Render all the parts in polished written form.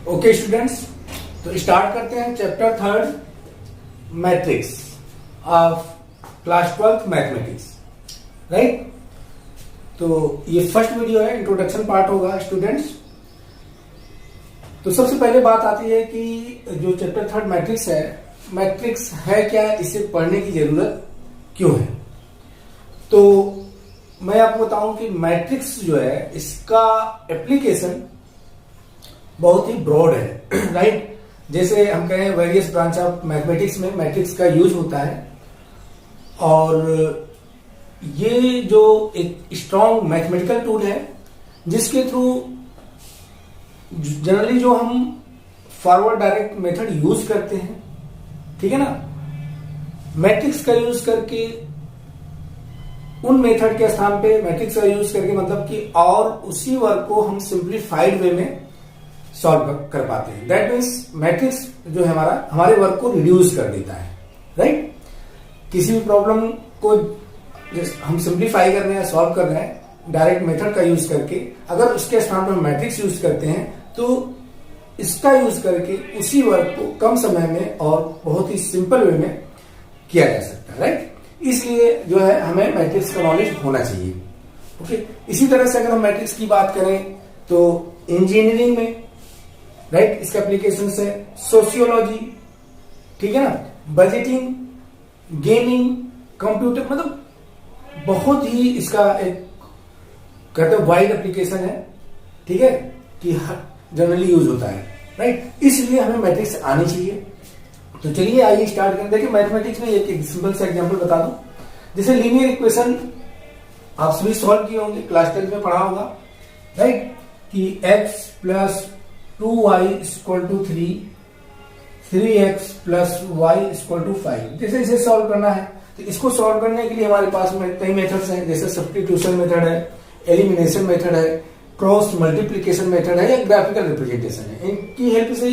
Okay students, तो start करते हैं chapter 3 matrix of class 12 mathematics. Right, तो ये फर्स्ट वीडियो है, इंट्रोडक्शन पार्ट होगा स्टूडेंट्स। तो सबसे पहले बात आती है कि जो चैप्टर 3 मैट्रिक्स है क्या, इसे पढ़ने की जरूरत क्यों है। तो मैं आपको बताऊं कि मैट्रिक्स जो है इसका एप्लीकेशन बहुत ही ब्रॉड है। राइट, जैसे हम कहें वेरियस ब्रांच ऑफ मैथमेटिक्स में मैट्रिक्स का यूज होता है, और ये जो एक स्ट्रॉन्ग मैथमेटिकल टूल है जिसके थ्रू जनरली जो हम फॉरवर्ड डायरेक्ट मेथड यूज करते हैं, ठीक है ना, मैट्रिक्स का यूज करके उन मेथड के स्थान पे मैट्रिक्स का यूज करके मतलब कि और उसी वर्क को हम सिंप्लीफाइड वे में सॉल्व कर पाते हैं। दैट मीन्स मैट्रिक्स जो है हमारे वर्क को रिड्यूस कर देता है। राइट, किसी भी प्रॉब्लम को हम सिंप्लीफाई कर रहे हैं, सॉल्व कर रहे हैं डायरेक्ट मेथड का यूज करके, अगर उसके स्थान पर मैट्रिक्स यूज करते हैं तो इसका यूज करके उसी वर्क को कम समय में और बहुत ही सिंपल वे में किया जा सकता है। राइट, इसलिए जो है हमें मैट्रिक्स का नॉलेज होना चाहिए। ओके, इसी तरह से अगर हम मैट्रिक्स की बात करें तो इंजीनियरिंग में राइट इसका एप्लीकेशन है, सोशियोलॉजी, ठीक है ना, बजटिंग, गेमिंग, कंप्यूटर, मतलब बहुत ही इसका एक कहते हैं वाइड एप्लीकेशन है, ठीक है, कि जनरली यूज होता है। राइट, इसलिए हमें मैट्रिक्स आनी चाहिए। तो चलिए आइए स्टार्ट करते हैं कि मैथमेटिक्स में एक सिंपल सा एग्जांपल बता दूं। जैसे लीनियर इक्वेशन आप सभी सॉल्व किए होंगे, क्लास 10 में पढ़ा होगा। राइट, कि x plus 2y equal to 3, 3x plus y equal to 5, जैसे इसे सॉल्व करना है। तो इसको सॉल्व करने के लिए हमारे पास में कई मेथड्स हैं, जैसे सब्स्टिट्यूशन मेथड है, एलिमिनेशन मेथड है, क्रॉस मल्टीप्लिकेशन मेथड है, या ग्राफिकल रिप्रेजेंटेशन है। इनकी हेल्प से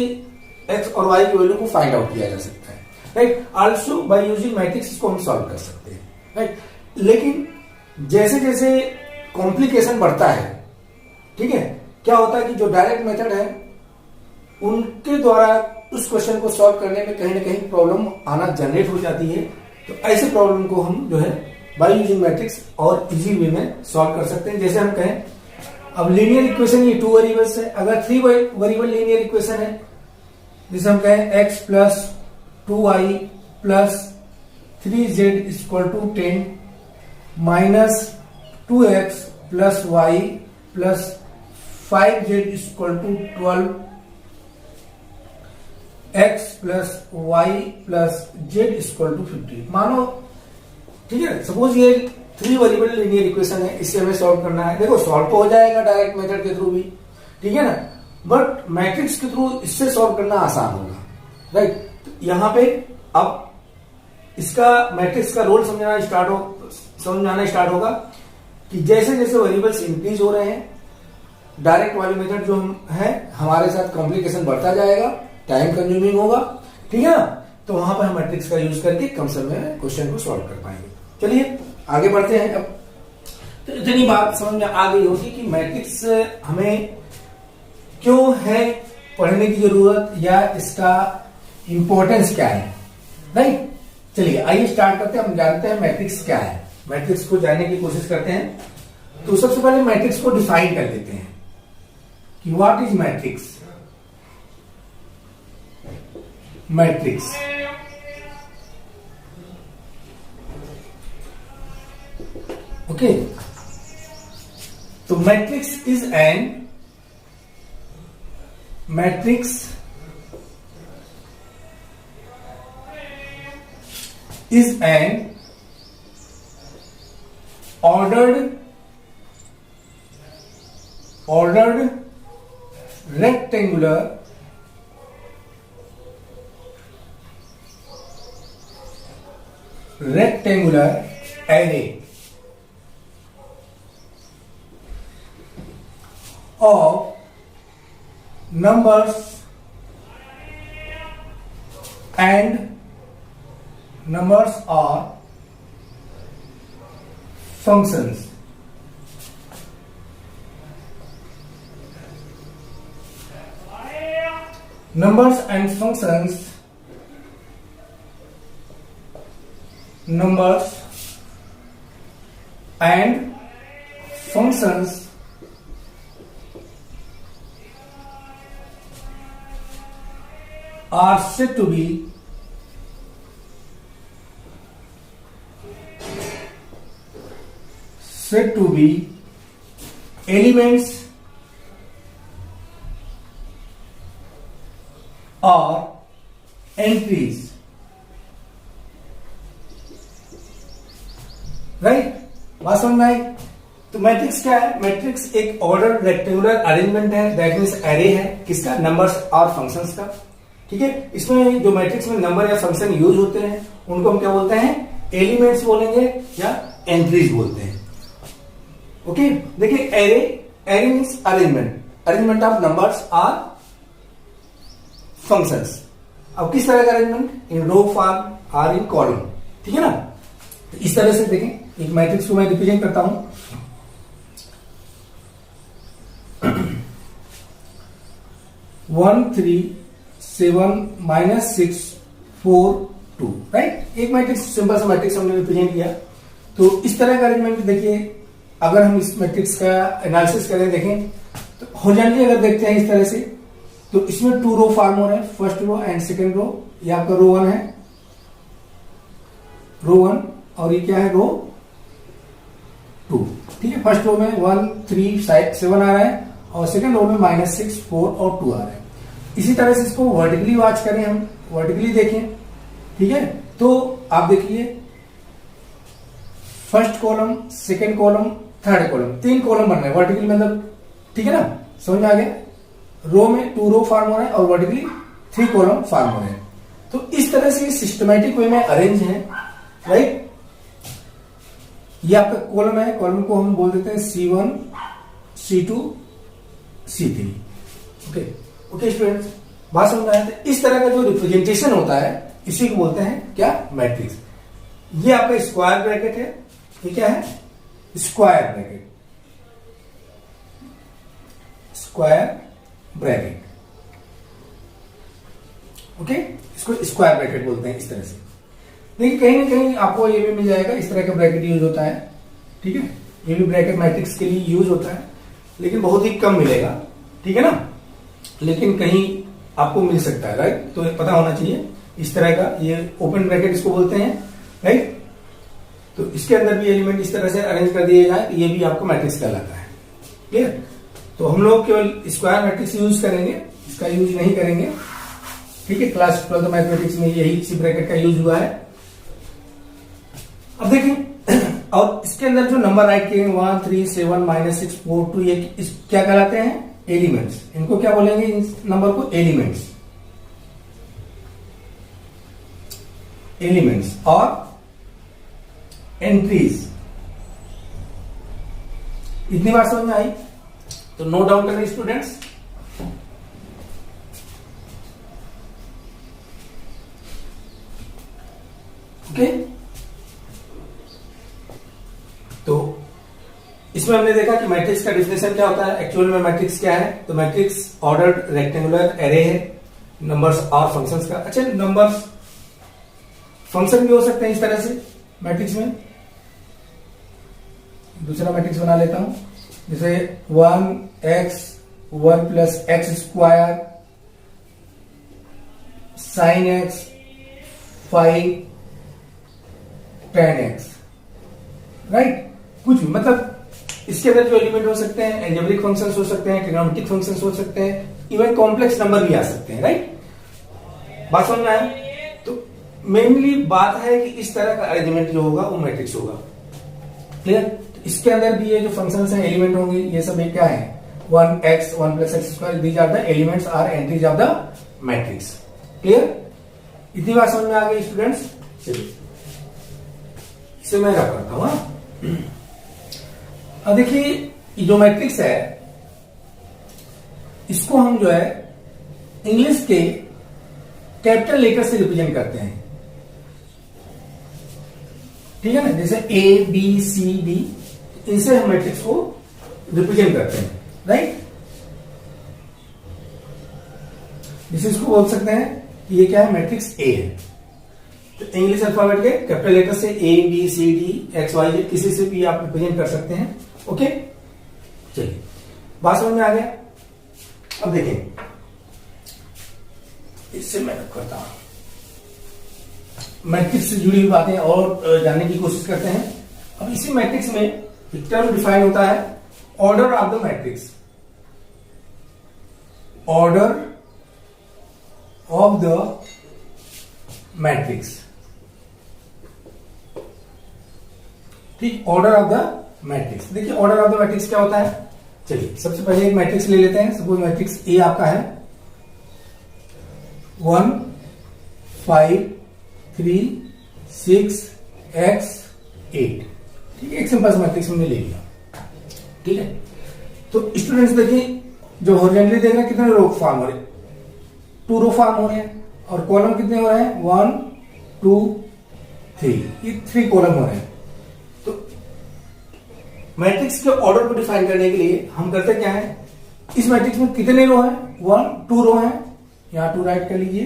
x और y की वैल्यू को फाइंड आउट किया जा सकता है। Right, also by using matrix इसको हम सॉल्व कर सकते हैं। राइट, लेकिन जैसे जैसे कॉम्प्लिकेशन बढ़ता है, ठीक है, क्या होता है कि जो डायरेक्ट मेथड है उनके द्वारा उस क्वेश्चन को सॉल्व करने में कहीं ना कहीं प्रॉब्लम आना जनरेट हो जाती है। तो ऐसे प्रॉब्लम को हम जो है बाय यूजिंग मैट्रिक्स और इजी वे में सॉल्व कर सकते हैं। जैसे हम कहें अब लीनियर इक्वेशन ये 2 वेरिएबल्स है, अगर 3 वेरिएबल लीनियर इक्वेशन है, जैसे हम कहें x plus 2y plus 3z equal to 10 minus 2x plus y plus 5z equal to 12, x plus y plus z equal to 50। मानो, ठीक है, सपोज ये 3 वेरिएबल लीनियर इक्वेशन है, इससे हमें सॉल्व करना है। देखो सॉल्व तो हो जाएगा डायरेक्ट मेथड के थ्रू भी, ठीक है ना, बट मैट्रिक्स के थ्रू इससे सॉल्व करना आसान होगा। राइट, तो यहां पे अब इसका मैट्रिक्स का रोल समझाना स्टार्ट होगा कि जैसे जैसे वेरिएबल्स इंक्रीज हो रहे हैं, डायरेक्ट वाली मेथड जो है हमारे साथ कॉम्प्लिकेशन बढ़ता जाएगा, टाइम कंज्यूमिंग होगा, ठीक है ना, तो वहां पर हम मैट्रिक्स का यूज करके कम समय में क्वेश्चन को सॉल्व कर पाएंगे। चलिए आगे बढ़ते हैं। अब तो इतनी बात समझ में आ गई होगी कि मैट्रिक्स हमें क्यों है पढ़ने की जरूरत, या इसका इंपॉर्टेंस क्या है। राइट, चलिए आइए स्टार्ट करते हैं। हम जानते हैं मैट्रिक्स क्या है, मैट्रिक्स को जानने की कोशिश करते हैं। तो सबसे पहले मैट्रिक्स को डिफाइन कर लेते हैं कि what is matrix. Matrix okay, तो matrix is an ordered rectangular array of numbers or functions। numbers and functions, numbers and functions are said to be elements or entries, right? बात समझ में आई? तो मैट्रिक्स क्या है? मैट्रिक्स एक order rectangular arrangement है, that means array है किसका? नंबर्स और फंक्शंस का। ठीक है, इसमें जो मैट्रिक्स में नंबर या फंक्शन यूज होते हैं उनको हम क्या बोलते हैं? एलिमेंट्स बोलेंगे या एंट्रीज बोलते हैं। ओके, देखिए array means arrangement of numbers और फंक्शंस। अब किस तरह का अरेंजमेंट? इन रो फॉर्म और इन कॉलम। ठीक है ना? तो इस तरह से देखें, एक मैट्रिक्स को मैं रिप्रेजेंट करता हूं। 1 3 7 -6 4 2, राइट? एक मैट्रिक्स, सिंपल सा मैट्रिक्स हमने रिप्रेजेंट किया। तो इस तरह का अरेंजमेंट देखिए, अगर हम इस मैट्रिक्स का एनालिसिस करें, देखें तो हॉरिजॉन्टली अगर देखते हैं इस तरह से, तो इसमें 2 रो फॉर्म हो रहे हैं, first row and second row. ये आपका रो 1 है, रो 1, और ये क्या है? रो 2। ठीक है, फर्स्ट रो में 1 3 7 आ रहा है और सेकेंड रो में -6 4 और 2 आ रहा है। इसी तरह से इसको वर्टिकली वॉच करें, हम वर्टिकली देखें। ठीक है, तो आप देखिए first column, second column, third column, 3 column बन रहे हैं वर्टिकली, मतलब ठीक है ना? समझ में आ गया? रो में 2 रो फॉर्म हो रहे हैं और वर्टिकली 3 कॉलम फॉर्म हो रहे हैं। तो इस तरह से सिस्टमैटिक वे में अरेंज है, राइट? ये आपका कॉलम है, कॉलम को हम बोल देते हैं C1 C2 C3। Okay students, बात समझ में आया? इस तरह का जो रिप्रेजेंटेशन होता है इसी को बोलते हैं क्या? मैट्रिक्स। ये आपका स्क्वायर ब्रैकेट है, ये क्या है? Square bracket, square bracket. Okay, इसको स्क्वायर ब्रैकेट बोलते हैं इस तरह से। देखिए कहीं ना कहीं आपको ये भी मिल जाएगा, इस तरह का ब्रैकेट यूज होता है। ठीक है, ये भी ब्रैकेट मैट्रिक्स के लिए यूज होता है, लेकिन बहुत ही कम मिलेगा। ठीक है ना? लेकिन कहीं आपको मिल सकता है, राइट? तो पता होना चाहिए इस तरह का, ये ओपन ब्रैकेट इसको बोलते हैं, राइट? तो इसके अंदर भी एलिमेंट इस तरह से अरेंज कर दिए जाए, ये भी आपको मैट्रिक्स कहलाता है। क्लियर? तो हम लोग केवल स्क्वायर मैट्रिक्स यूज करेंगे, इसका यूज नहीं करेंगे। ठीक है, क्लास 12 मैथमेटिक्स में यही इसी ब्रैकेट का यूज हुआ है। अब देखिए, और इसके अंदर जो नंबर राइट किए 1 3 7 -6 4 2, ये क्या कहलाते हैं? एलिमेंट्स। इनको क्या बोलेंगे? इस नंबर को एलिमेंट्स, एलिमेंट्स और एंट्रीज। इतनी बात समझ में आई? तो नोट डाउन करें स्टूडेंट्स। ओके, तो इसमें हमने देखा कि मैट्रिक्स का डिफिनेशन क्या होता है। एक्चुअल में मैट्रिक्स क्या है? तो मैट्रिक्स ऑर्डर्ड रेक्टेंगुलर एरे है, नंबर्स और फंक्शंस का। अच्छा, नंबर्स फंक्शन भी हो सकते हैं इस तरह से मैट्रिक्स में। दूसरा मैट्रिक्स बना लेता हूं, जैसे 1x 1 + x² sin x 5 tan x, right? कुछ भी, मतलब इसके अंदर जो एलिमेंट हो सकते हैं, एल्जेब्रिक फंक्शंस हो सकते हैं, ट्रिग्नोमेट्रिक फंक्शंस हो सकते हैं, इवन कॉम्प्लेक्स नंबर भी आ सकते हैं, राइट? बात समझ में आया? तो मेनली बात है कि इस तरह का अरेंजमेंट जो होगा वो मैट्रिक्स होगा। क्लियर? इसके अंदर भी ये जो फंक्शंस हैं, एलिमेंट होंगे, ये सब एक क्या है? 1x 1 + x², these are the elements और entries of the matrix. Clear? इतनी बात समझ में आ गई स्टूडेंट्स? चलिए इसे मैं रख करता हूं। अब देखिए, जो मैट्रिक्स है इसको हम जो है इंग्लिश के कैपिटल लेटर से रिप्रेजेंट करते हैं। ठीक है ना? जैसे ABCD, इनसे हम मैट्रिक्स को रिप्रेजेंट करते हैं, राइट? जिसे इसको बोल सकते हैं कि ये क्या है, मैट्रिक्स ए है। तो इंग्लिश अल्फाबेट के कैपिटल लेटर से A B C D X Y Z किसी से भी आप रिप्रेजेंट कर सकते हैं। ओके, चलिए बात समझ में आ गया। अब देखें, इससे मैं करता हूं, मैट्रिक्स से जुड़ी हुई बातें और जानने की कोशिश करते हैं। अब इसी मैट्रिक्स में एक टर्म डिफाइन होता है, order of the matrix. Order of the matrix, ठीक, ऑर्डर ऑफ द मैट्रिक्स। देखिए ऑर्डर ऑफ द मैट्रिक्स क्या होता है। चलिए सबसे पहले एक मैट्रिक्स ले लेते हैं। सपोज मैट्रिक्स ए आपका है 1 5 3 6 x 8, ठीक है, एक सिंपल मैट्रिक्स हमने ले लिया। ठीक है, तो स्टूडेंट्स देखिए जो हॉरिजॉन्टली देख रहे हैं कितने रो फॉर्म हो रहे हैं, 2 रो फॉर्म हो रहे हैं, और कॉलम कितने हो रहे हैं 1 2 3, ये 3 कॉलम हो रहे हैं। तो मैट्रिक्स के ऑर्डर को डिफाइन करने के लिए हम करते क्या है, इस मैट्रिक्स में कितने रो हैं, 2 रो हैं, यहां 2 राइट कर लीजिए,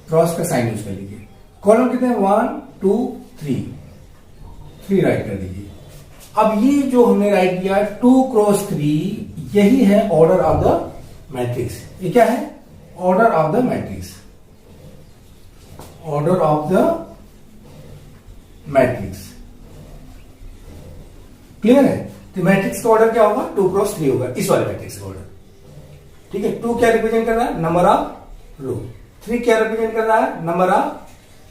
क्रॉस का साइन यूज कर लीजिए। कॉलम कितने हैं 1 2 3 राइट कर दीजिए। अब ये जो हमने राइट किया 2 क्रॉस 3, यही है ऑर्डर ऑफ द मैट्रिक्स। ये क्या है, order of the matrix, order of the matrix. Clear है। तो मैट्रिक्स का ऑर्डर क्या होगा, 2 क्रॉस 3 होगा, इस वाले मैट्रिक्स का ऑर्डर। ठीक है, 2 क्या रिप्रेजेंट कर रहा है, नंबर ऑफ रो, 3 क्या रिप्रेजेंट कर रहा है, नंबर ऑफ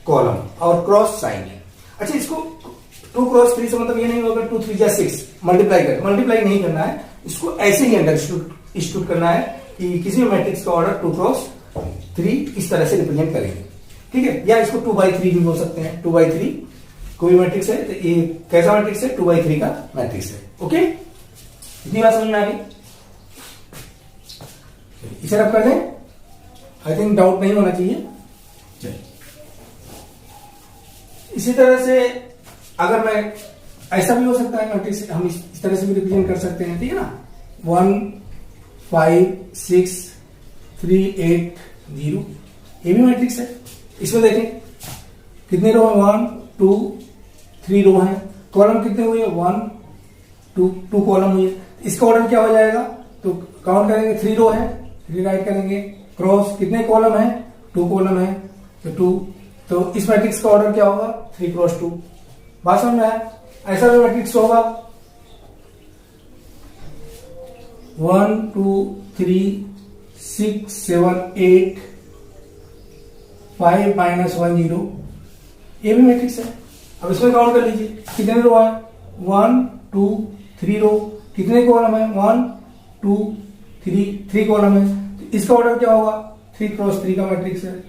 कॉलम, और क्रॉस साइन है। अच्छा, इसको 2 क्रॉस 3 से मतलब ये नहीं होगा 2 3 जा 6 मल्टीप्लाई नहीं करना है, इसको ऐसे ही अंडरस्टूड करना है कि किसी भी मैट्रिक्स का ऑर्डर 2 क्रॉस 3 इस तरह से रिप्रेजेंट करेंगे। ठीक है, या इसको 2/3 भी बोल सकते हैं, 2/3 कोई मैट्रिक्स है तो ये कैसा मैट्रिक्स है, 2/3 का मैट्रिक्स है। ओके, इतनी बात समझ में आ गई। इसे रब कर दें, आई थिंक डाउट नहीं होना चाहिए। चलिए इसी तरह से अगर मैं ऐसा भी हो सकता है मैट्रिक्स, हम इस तरह से भी रिप्रेजेंट कर सकते हैं, ठीक है ना, 1 5 6 3 8 0, ये भी मैट्रिक्स है। इसमें देखें कितने रो है, 1 2 3 रो है, कॉलम कितने हुए, 1 2 कॉलम हुए। इसका ऑर्डर क्या हो जाएगा, तो काउंट करेंगे, 3 रो है, 3 राइट करेंगे, क्रॉस कितने कॉलम है, 2 कॉलम है, तो 2, तो इस मैट्रिक्स का ऑर्डर क्या होगा, 3 क्रॉस 2। बात समझ में आया। ऐसा भी मैट्रिक्स होगा 1 2 3 6 7 8 5 -1 0, ये भी मैट्रिक्स है। अब इसमें काउंट कर लीजिए कितने रो है, 1 2 3 रो, कितने कॉलम है, 1 2 3 कॉलम है, तो इसका ऑर्डर क्या होगा, 3 क्रॉस 3 का मैट्रिक्स है।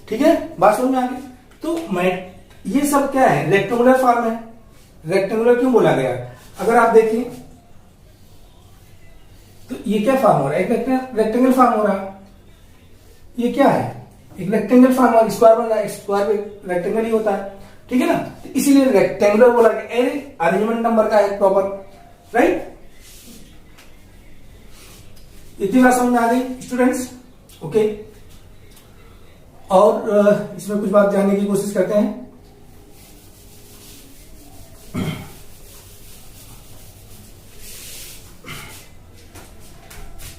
ठीक है, बात समझ में आ गई। तो ये सब क्या है, रेक्टेंगुलर फॉर्म है। रेक्टेंगुलर क्यों बोला गया, अगर आप देखिए तो ये क्या फॉर्म हो रहा है, एक रेक्टेंगल फॉर्म हो रहा है। ये क्या है, एक रेक्टेंगल फॉर्म और स्क्वायर बन रहा है, स्क्वायर रेक्टेंगल ही होता है, ठीक है ना, तो इसीलिए रेक्टेंगुलर बोला गया। अरेंजमेंट नंबर का है प्रॉपर, राइट। इतनी बात समझ में आ गई स्टूडेंट्स। ओके, और इसमें कुछ बात जानने की कोशिश करते हैं।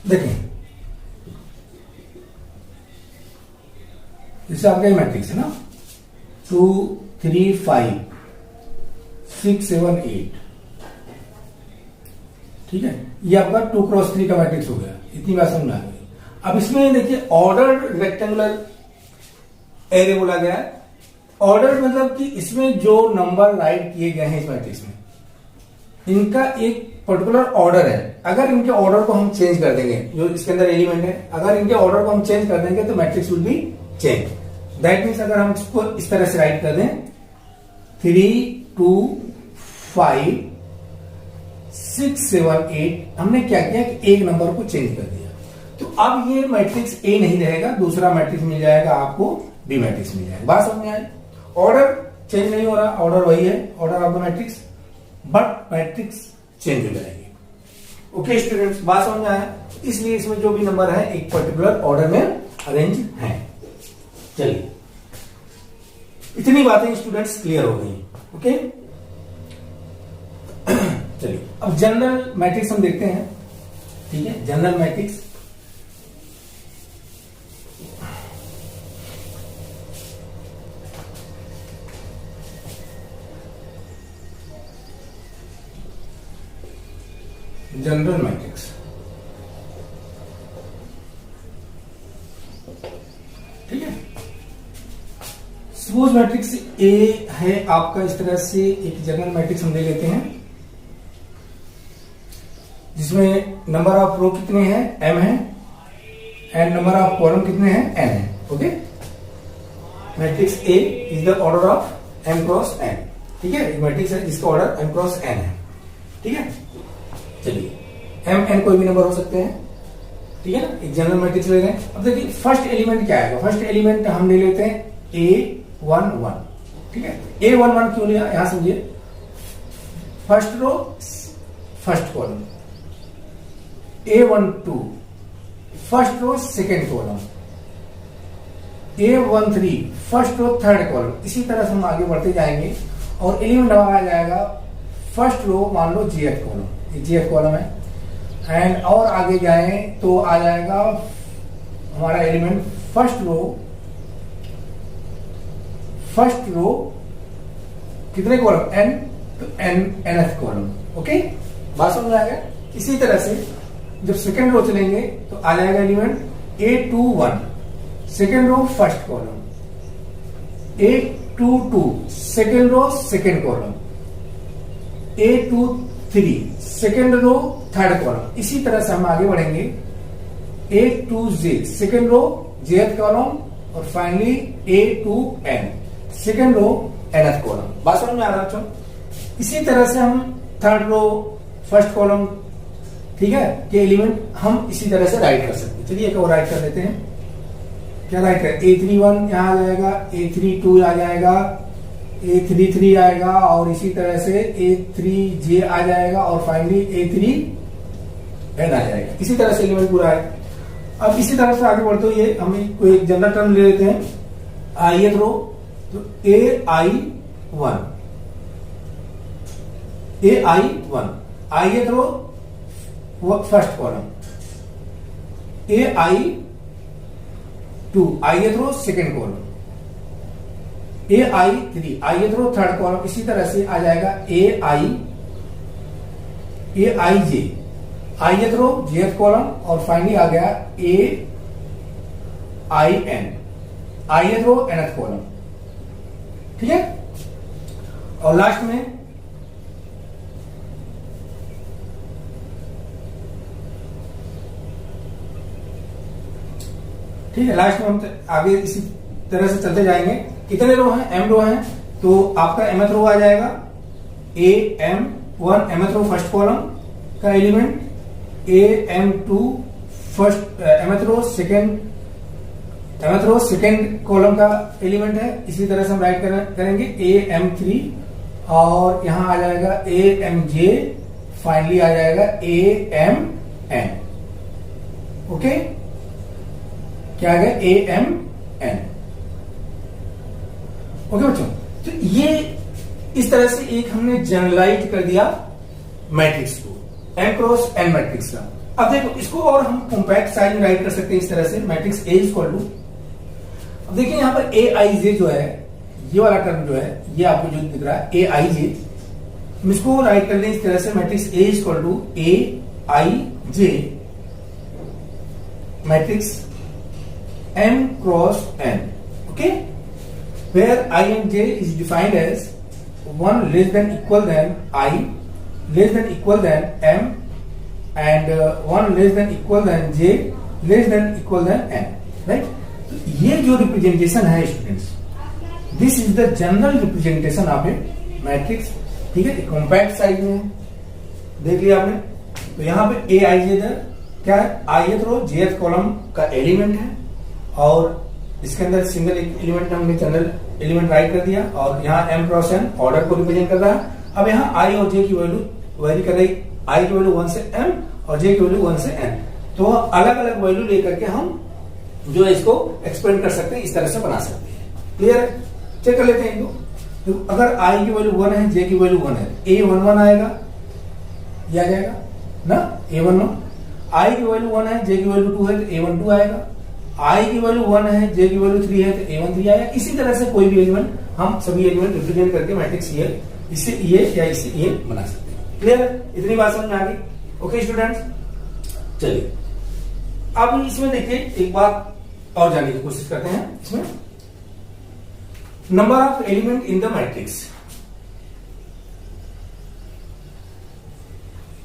देखें, जैसे आपका मैट्रिक्स है ना, 2 3 5 6 7 8, ठीक है, ये आपका 2 क्रॉस 3 का मैट्रिक्स हो गया। इतनी बात समझ में आ गई। अब इसमें देखिए ऑर्डर रेक्टेंगुलर एरे बोला गया है। ऑर्डर मतलब कि इसमें जो नंबर राइट किए गए हैं इस मैट्रिक्स में, इनका एक पर्टिकुलर ऑर्डर है। अगर इनके ऑर्डर को हम चेंज कर देंगे, जो इसके अंदर एलिमेंट है, अगर इनके ऑर्डर को हम चेंज कर देंगे तो matrix will be change. That means अगर हम इसको इस तरह से राइट कर दें 3 2 5 6 7 8, हमने क्या किया कि एक नंबर को चेंज कर दिया। तो अब ये मैट्रिक्स ए नहीं रहेगा, दूसरा मैट्रिक्स मिल जाएगा आपको, बी मैट्रिक्स मिल जाएगा। बात समझ में आई। ऑर्डर चेंज नहीं हो रहा, ऑर्डर वही है, order of the matrix, but matrix change हो जाएगी। ओके स्टूडेंट्स, बात समझ में आया। इसलिए इसमें जो भी नंबर है एक पर्टिकुलर ऑर्डर में अरेंज हैं। चलिए, इतनी बातें स्टूडेंट्स क्लियर हो गई। ओके, चलिए अब जनरल मैट्रिक्स हम देखते हैं। ठीक है, जनरल मैट्रिक्स जनरल मैट्रिक्स ठीक है। सपोज मैट्रिक्स ए है आपका, इस तरह से एक जनरल मैट्रिक्स हम ले लेते हैं जिसमें नंबर ऑफ रो कितने हैं, m है, एंड नंबर ऑफ कॉलम कितने हैं, n है। Okay, matrix A is the order of m cross n। ठीक है, एक मैट्रिक्स है जिसका ऑर्डर m क्रॉस n है। ठीक है, चलिए m n कोई भी नंबर हो सकते हैं। ठीक है ना, एक जनरल मैट्रिक्स ले रहे हैं। अब देखिए फर्स्ट एलिमेंट क्या आएगा। फर्स्ट एलिमेंट हम ले लेते हैं a11। ठीक है, a11 क्यों लिया, यहां समझिए। First row first column, a12 first row second column, a13 first row third column. इसी तरह से हम आगे बढ़ते जाएंगे और एलिमेंट आ जाएगा फर्स्ट रो, मान लो jth कॉलम, jth कॉलम है। एंड और आगे जाएं तो आ जाएगा हमारा एलिमेंट फर्स्ट रो कितने कॉलम, n, तो nth कॉलम। ओके, बात समझ में आ गया। इसी तरह से जब सेकेंड रो चलेंगे तो आ जाएगा element a21 second row first column, a22 second row second column, a23 second row third column. इसी तरह से हम आगे बढ़ेंगे a2j second row jth column, और finally a2n second row nth column. बात समझ में आ रहा है बच्चों। इसी तरह से हम थर्ड रो फर्स्ट कॉलम, ठीक है, के एलिमेंट हम इसी तरह से राइट कर सकते हैं। चलिए एक और राइट कर लेते हैं। क्या राइट करें, a31 यहां आ जाएगा, a32 आ जाएगा, a33 आएगा, और इसी तरह से a3j आ जाएगा, और फाइनली a3n आ जाएगा। इसी तरह से एलिमेंट पूरा है। अब इसी तरह से आगे बढ़ते हुए हम कोई जनरल टर्म ले लेते हैं, ith रो, तो ai1 ith row first column, ai2 ith row second column, ai3 ith row third column. इसी तरह से आ जाएगा aij ith row jth column, और फाइनली आ गया ain ith row nth column. ठीक है, और लास्ट में ठीक है, लास्ट में हम आगे इसी तरह से चलते जाएंगे। कितने रो हैं, m रो हैं, तो आपका mth रो आ जाएगा am1 mth row first column का element, am2 first mth row second column का एलिमेंट है। इसी तरह से हम राइट करेंगे am3, और यहां आ जाएगा amj, फाइनली आ जाएगा amn। ओके, क्या आ गया, amn। ओके बच्चों, तो ये इस तरह से एक हमने जनरलाइज कर दिया मैट्रिक्स को, m क्रॉस n मैट्रिक्स का। अब देखो इसको और हम कॉम्पैक्ट साइज में राइट कर सकते हैं इस तरह से, मैट्रिक्स A इक्वल टू, अब देखिए यहां पर aij जो है, ये वाला टर्म जो है, ये आपको जो दिख रहा है aij, हम इसको राइट कर लें इस तरह से, matrix A equal to aij matrix m cross n, okay, where I and j is defined as 1 less than equal than I, less than equal than m, and 1 less than equal than j, less than equal than n, right? तो ये जो representation है students, this is the general representation of A matrix. ठीक है, compact size में देख लिया आपने। तो यहाँ पे aij क्या है, ith रो jth कॉलम का एलिमेंट है, और इसके अंदर सिंगल एलिमेंट हमने जनरल एलिमेंट राइट कर दिया, और यहाँ m क्रॉस n ऑर्डर को रिप्रेजेंट कर रहा है। अब यहाँ i और j की वैल्यू वेरी कर रही, i की वैल्यू 1 से m और j की वैल्यू 1 से n, तो अलग अलग वैल्यू लेकर के हम जो है इसको एक्सपेंड कर सकते हैं, इस तरह से बना सकते हैं। क्लियर है? चेक कर लेते हैं इनको। तो अगर आई की वैल्यू 1 है, जे की वैल्यू 1 है, A11 आएगा, ये आ जाएगा ना, A11। आई की वैल्यू 1 है, जे की वैल्यू 2 है, तो A12 आएगा। आई की वैल्यू 1 है, जे की वैल्यू 3 है, तो A13 आएगा। इसी तरह से कोई भी एलिमेंट, हम सभी एलिमेंट रिप्रेजेंट करके मैट्रिक्स ये, इससे ये या इससे ये बना सकते हैं। क्लियर है? इतनी बात समझ में आ गई? ओके स्टूडेंट्स, चलिए अब इसमें देखिए एक बात और जानने की कोशिश करते हैं। इसमें number of element in the matrix,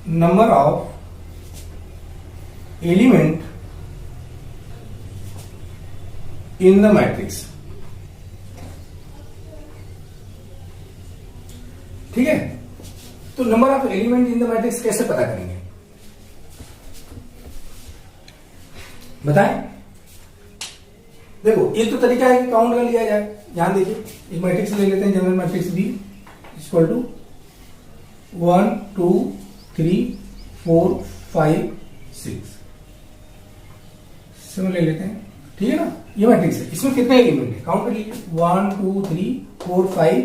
number of element in the matrix. ठीक है, तो number of element in the matrix कैसे पता करेंगे बताएं। देखो एक तो तरीका है कि काउंट कर लिया जाए। यहां देखिए एक मैट्रिक्स ले लेते हैं, general matrix B equal to 1 2 3 4 5 6 7 ले लेते हैं। ठीक है ना, ये मैट्रिक्स है, इसमें कितने एलिमेंट है काउंट कर लीजिए। 1 2 3 4 5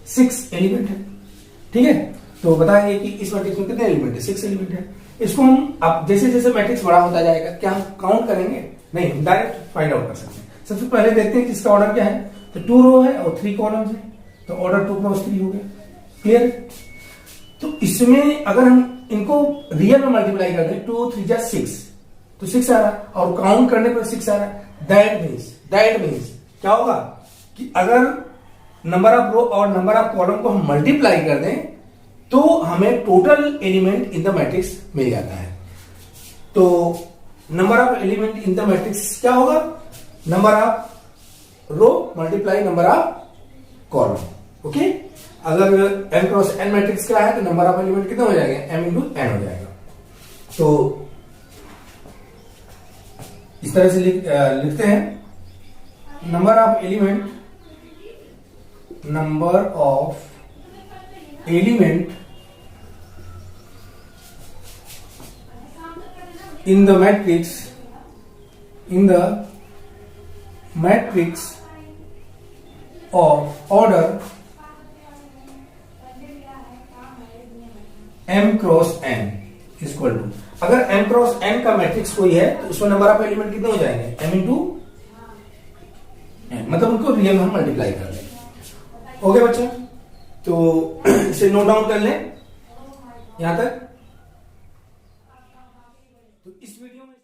6 एलिमेंट है। ठीक है, तो बताएंगे कि इस मैट्रिक्स में कितने एलिमेंट है, 6 एलिमेंट है। इसको हम अब जैसे जैसे मैट्रिक्स बड़ा होता जाएगा, क्या हम काउंट करेंगे? नहीं, हम डायरेक्ट फाइंड आउट कर सकते हैं। सबसे पहले देखते हैं कि इसका ऑर्डर क्या है। तो 2 रो है और 3 कॉलम्स है, तो ऑर्डर 2 क्रॉस 3 हो गया। क्लियर? तो इसमें अगर हम इनको रियल में मल्टीप्लाई कर दें, 2 3 जा 6, तो 6 आ रहा है, और काउंट करने पर 6 आ रहा है। दैट मीन्स क्या होगा कि अगर नंबर ऑफ रो और नंबर ऑफ कॉलम को हम मल्टीप्लाई कर दें तो हमें total element in the matrix मिल जाता है। तो number of element in the matrix क्या होगा? Number of row multiply number of column. Okay, अगर m क्रॉस n मैट्रिक्स का है तो नंबर ऑफ एलिमेंट कितना हो जाएगा? m इंटू n हो जाएगा। तो इस तरह से लिखते हैं number of element in the matrix of order m cross n equal to, अगर m क्रॉस n का मैट्रिक्स कोई है तो उसमें नंबर ऑफ एलिमेंट कितने हो जाएंगे? m इंटू n, मतलब उनको रियल में हम मल्टीप्लाई कर लें। ओके बच्चा, तो इसे नोट डाउन कर लें यहां तक। तो इस वीडियो में